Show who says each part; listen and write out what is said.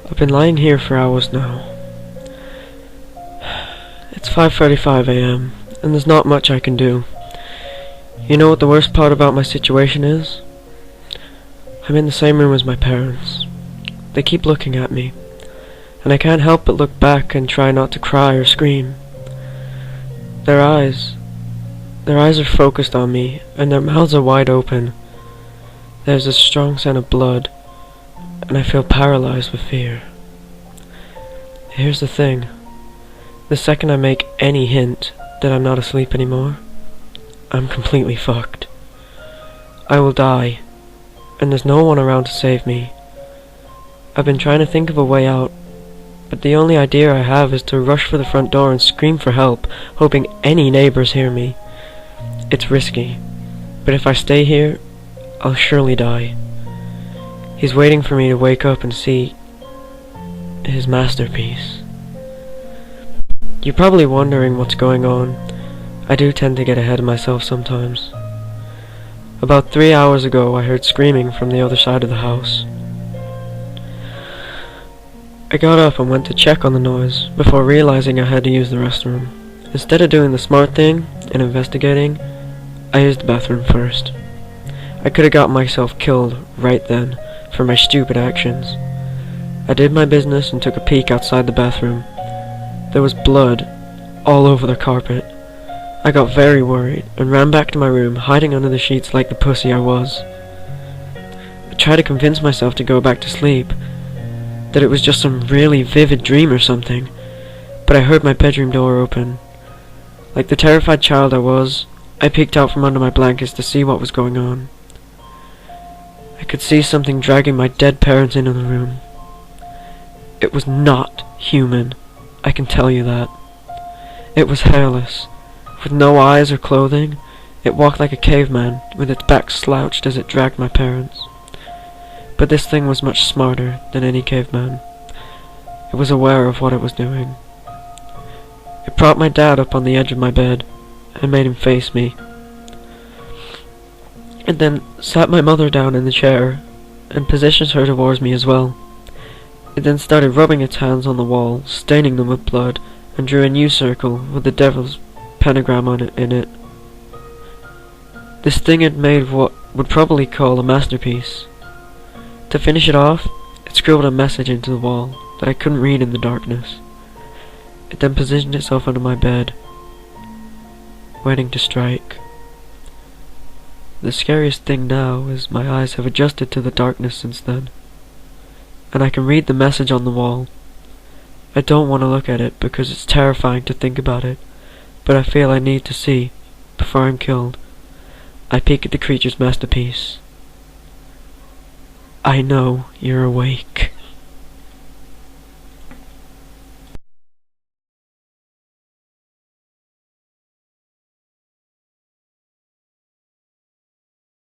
Speaker 1: I've been lying here for hours now. It's 5:35 a.m. and there's not much I can do. You know what the worst part about my situation is? I'm in the same room as my parents. They keep looking at me, and I can't help but look back and try not to cry or scream. Their eyes are focused on me, and their mouths are wide open. There's a strong scent of blood, and I feel paralyzed with fear. Here's the thing. The second I make any hint that I'm not asleep anymore, I'm completely fucked. I will die, and there's no one around to save me. I've been trying to think of a way out, but the only idea I have is to rush for the front door and scream for help, hoping any neighbors hear me. It's risky, but if I stay here, I'll surely die. He's waiting for me to wake up and see his masterpiece. You're probably wondering what's going on. I do tend to get ahead of myself sometimes. About 3 hours ago, I heard screaming from the other side of the house. I got up and went to check on the noise before realizing I had to use the restroom. Instead of doing the smart thing and investigating, I used the bathroom first. I could have got myself killed right then for my stupid actions. I did my business and took a peek outside the bathroom. There was blood all over the carpet. I got very worried and ran back to my room, hiding under the sheets like the pussy I was. I tried to convince myself to go back to sleep, that it was just some really vivid dream or something, but I heard my bedroom door open. Like the terrified child I was, I peeked out from under my blankets to see what was going on. I could see something dragging my dead parents into the room. It was not human, I can tell you that. It was hairless, with no eyes or clothing. It walked like a caveman, with its back slouched as it dragged my parents. But this thing was much smarter than any caveman. It was aware of what it was doing. It propped my dad up on the edge of my bed and made him face me. It then sat my mother down in the chair and positioned her towards me as well. It then started rubbing its hands on the wall, staining them with blood, and drew a new circle with the devil's pentagram on it in it. This thing had made what would probably call a masterpiece. To finish it off, it scribbled a message into the wall that I couldn't read in the darkness. It then positioned itself under my bed, waiting to strike. The scariest thing now is my eyes have adjusted to the darkness since then, and I can read the message on the wall. I don't want to look at it because it's terrifying to think about it, but I feel I need to see before I'm killed. I peek at the creature's masterpiece. I know you're awake.